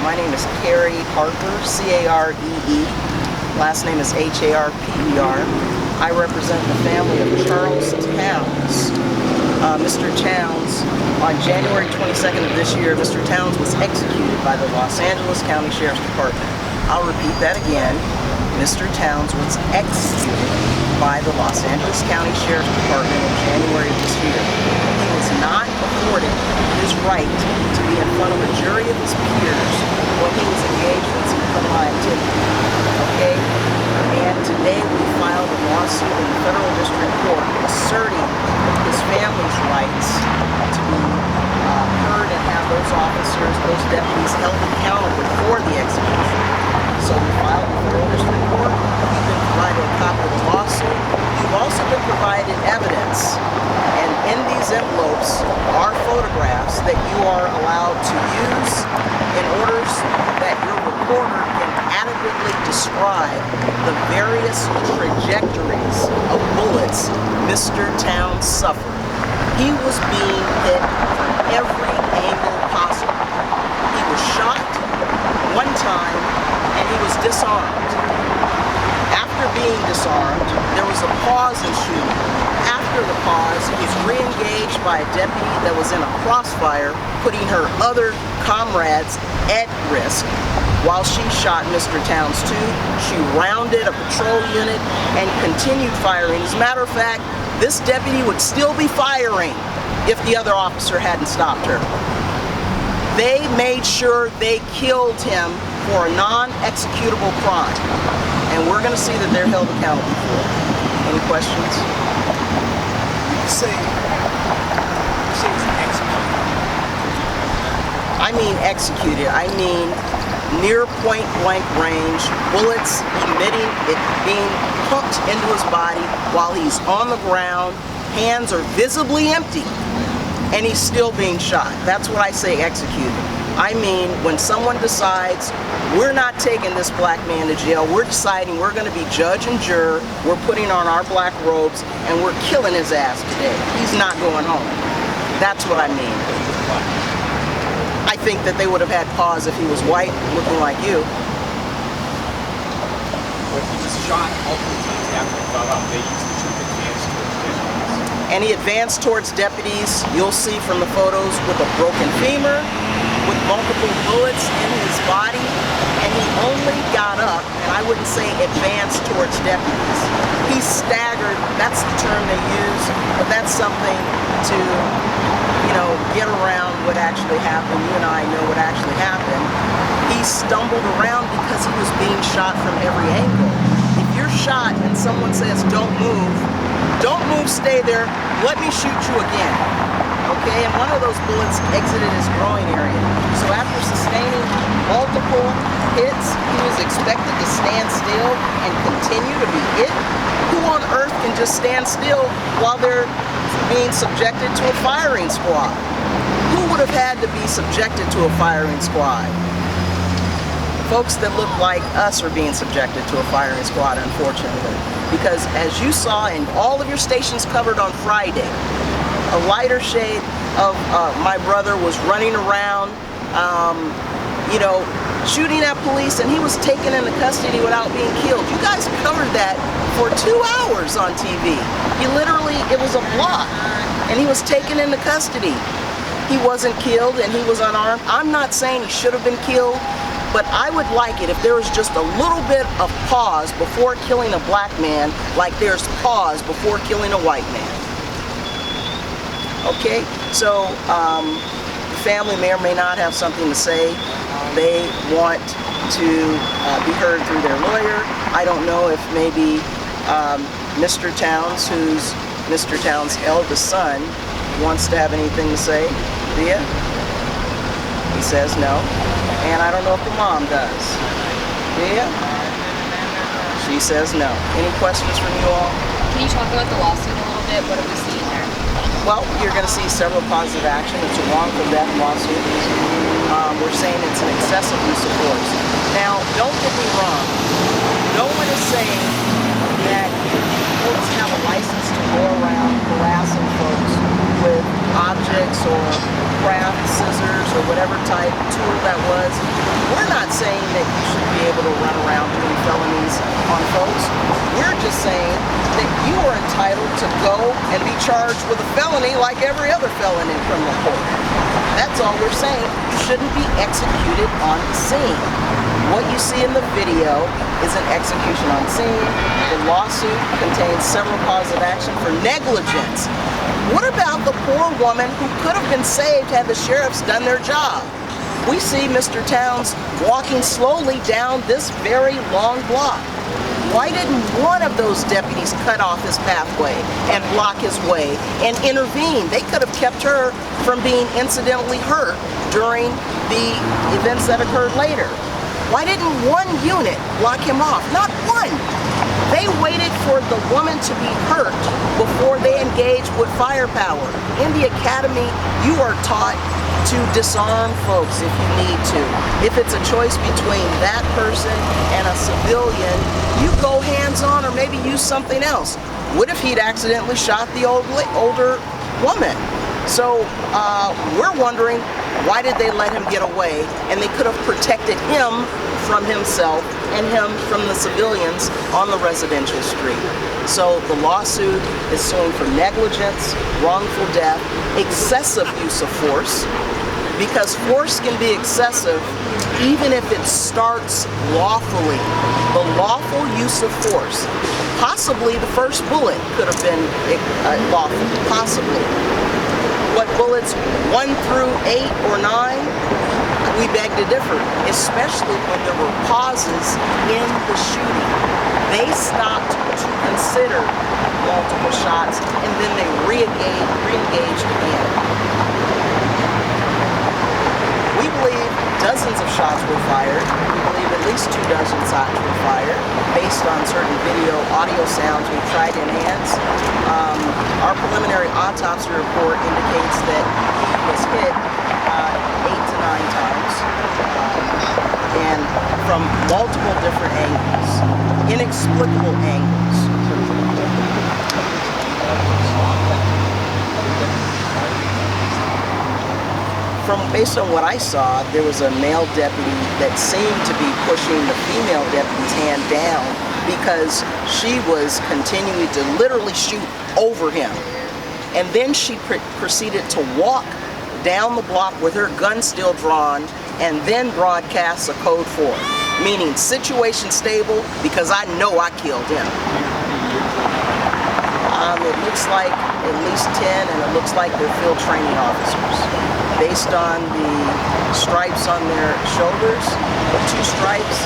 My name is Carrie Harper, C-A-R-E-E. Last name is H-A-R-P-E-R. I represent the family of Charles Towns. Mr. Towns, on January 22nd of this year, Mr. Towns was executed by the Los Angeles County Sheriff's Department. I'll repeat that again. Mr. Towns was executed by the Los Angeles County Sheriff's Department in January of this year. He was not afforded his right to be in front of a jury of his peers when he was engaged in some criminal activity. Okay? And today we filed a lawsuit in the federal district court asserting his family's rights to be heard and have those officers, those deputies held accountable for the execution. So we filed in the federal district court. You've been provided a copy of the lawsuit. You've also been provided evidence. And in these envelopes are photographs that you are allowed to use in order that your reporter can adequately describe the various trajectories of bullets Mr. Towns suffered. He was being hit from every angle possible. He was shot one time and he was disarmed. After being disarmed, there was a pause in shooting. After the pause, he's re-engaged by a deputy that was in a crossfire, putting her other comrades at risk. While she shot Mr. Towns too, she rounded a patrol unit and continued firing. As a matter of fact, this deputy would still be firing if the other officer hadn't stopped her. They made sure they killed him for a non-executable crime. And we're going to see that they're held accountable for it. Any questions? You say it's executed. I mean executed. I mean near point blank range, bullets being pumped into his body while he's on the ground, hands are visibly empty, and he's still being shot. That's what I say executed. I mean when someone decides, we're not taking this black man to jail, we're deciding we're going to be judge and juror, we're putting on our black robes, and we're killing his ass today. He's not going home. That's what I mean. I think that they would have had pause if he was white, looking like you. But he was shot multiple times after he fell out. They used the troop advance towards deputies. And he advanced towards deputies, you'll see from the photos, with a broken femur, with multiple bullets in his body, and he only got up, and I wouldn't say advanced towards deputies. He staggered, that's the term they use, but that's something to, get around what actually happened. You and I know what actually happened. He stumbled around because he was being shot from every angle. If you're shot and someone says, don't move, stay there, let me shoot you again. Okay, and one of those bullets exited his groin area. So after sustaining multiple hits, he was expected to stand still and continue to be hit. Who on earth can just stand still while they're being subjected to a firing squad? Who would have had to be subjected to a firing squad? Folks that look like us are being subjected to a firing squad, unfortunately. Because as you saw in all of your stations covered on Friday, a lighter shade of my brother was running around, shooting at police, and he was taken into custody without being killed. You guys covered that for 2 hours on TV. It was a block, and he was taken into custody. He wasn't killed, and he was unarmed. I'm not saying he should have been killed, but I would like it if there was just a little bit of pause before killing a black man, like there's pause before killing a white man. Okay, so the family may or may not have something to say. They want to be heard through their lawyer. I don't know if maybe Mr. Towns, who's Mr. Towns' eldest son, wants to have anything to say. Do you? He says no. And I don't know if the mom does. Do you? She says no. Any questions from you all? Can you talk about the lawsuit a little bit? What are we seeing there? Well, you're going to see several causes of action. It's a wrongful death lawsuit. We're saying it's an excessive use of force. Now, don't get me wrong. No one is saying that folks have a license to go around harassing folks with objects or craft scissors or whatever type tool that was. We're not saying that you should be able to run around doing felonies on folks. We're just saying that you are entitled to go and be charged with a felony like every other felon in criminal court. That's all we're saying. You shouldn't be executed on the scene. What you see in the video is an execution on scene. The lawsuit contains several causes of action for negligence. What about the poor woman who could have been saved had the sheriffs done their job? We see Mr. Towns walking slowly down this very long block. Why didn't one of those deputies cut off his pathway and block his way and intervene? They could have kept her from being incidentally hurt during the events that occurred later. Why didn't one unit block him off? Not one. They waited for the woman to be hurt before they engaged with firepower. In the academy, you are taught to disarm folks if you need to. If it's a choice between that person and a civilian, you go hands-on or maybe use something else. What if he'd accidentally shot the older woman? So we're wondering, why did they let him get away? And they could have protected him from himself and him from the civilians on the residential street. So the lawsuit is suing for negligence, wrongful death, excessive use of force, because force can be excessive even if it starts lawfully. The lawful use of force. Possibly the first bullet could have been lawful, possibly. But bullets 1 through 8 or 9, we beg to differ, especially when there were pauses in the shooting. They stopped to consider multiple shots and then they re-engaged again. We believe dozens of shots were fired. We believe at least 2 dozen shots were fired based on certain video, audio sounds we tried to enhance. Our preliminary autopsy report indicates that he was hit 8 to 9 times and from multiple different angles, inexplicable angles. Based on what I saw, there was a male deputy that seemed to be pushing the female deputy's hand down because she was continuing to literally shoot over him. And then she proceeded to walk down the block with her gun still drawn and then broadcasts a code 4, meaning situation stable because I know I killed him. It looks like at least 10, and it looks like they're field training officers. Based on the stripes on their shoulders, the 2 stripes,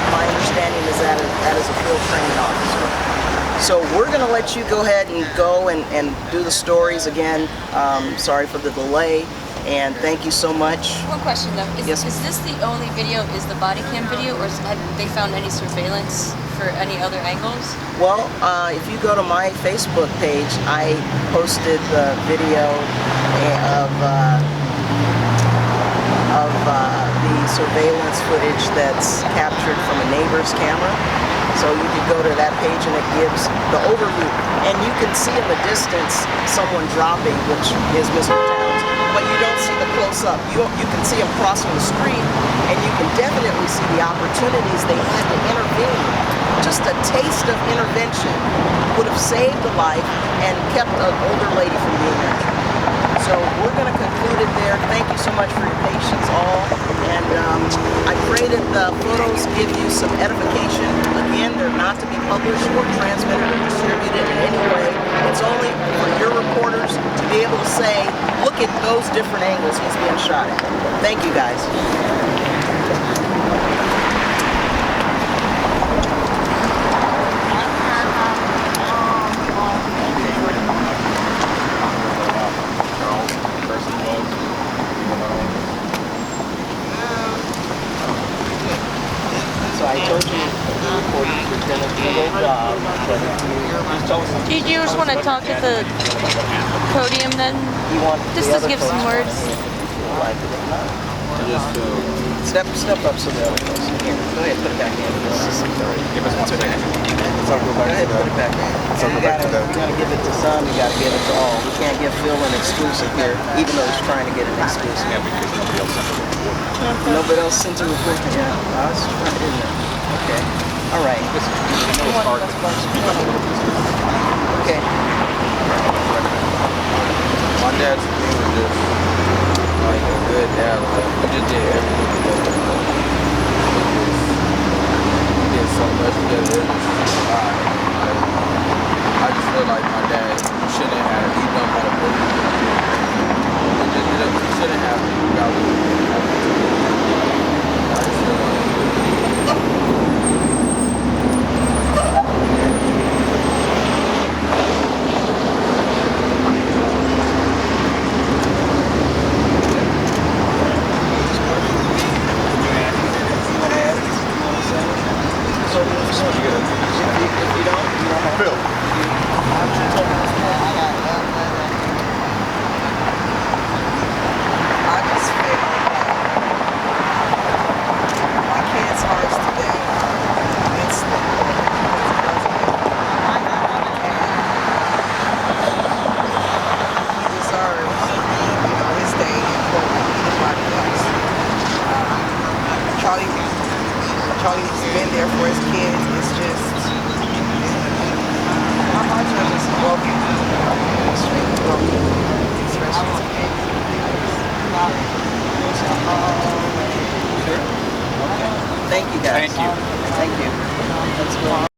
my understanding is that is a field training officer. So we're going to let you go ahead and go and do the stories again. Sorry for the delay, and thank you so much. One question though, is this the only video, is the body cam video, or have they found any surveillance for any other angles? Well, if you go to my Facebook page, I posted the video of the surveillance footage that's captured from a neighbor's camera. So you can go to that page and it gives the overview. And you can see in the distance someone dropping, which is Mr. Towns, but you don't see the close-up. You can see him crossing the street, and you can definitely see the opportunities they had to intervene. Just a taste of intervention would have saved a life and kept an older lady from being injured. So we're going to conclude it there. Thank you so much for your patience all. And I pray that the photos give you some edification. Again, they're not to be published or transmitted or distributed in any way. It's only for your reporters to be able to say, look at those different angles he's being shot at. Thank you guys. So I told you the reporters were going to do their job, but Do you just want to talk at the podium then? you want Just the to other give some folks words. to feel like it or not. Just Step up so the other person. Here, go ahead, put it back in. Give us 1 second. So go Go back ahead, to put it that. back in. So go back to that. You gotta give it to some, you gotta give it to all. We can't give Phil an exclusive here, even though he's trying to get an exclusive. Yeah, because nobody else sent a report. Nobody else sent a report. Yeah, I was trying to. Okay. All right. Listen, you know it's hard to speak up a little bit. Okay. My dad to me was just like a good dad. Like we just did everything together. We did so much together. It was just a lot. Like, I just feel like my dad shouldn't have. He done had a bully. He shouldn't have got bullied. I just feel like. Charlie's been there for his kids. It's just, my heart's just broken. Extremely broken. Especially to me. Thank you, guys. Thank you. Thank you. Let's go on.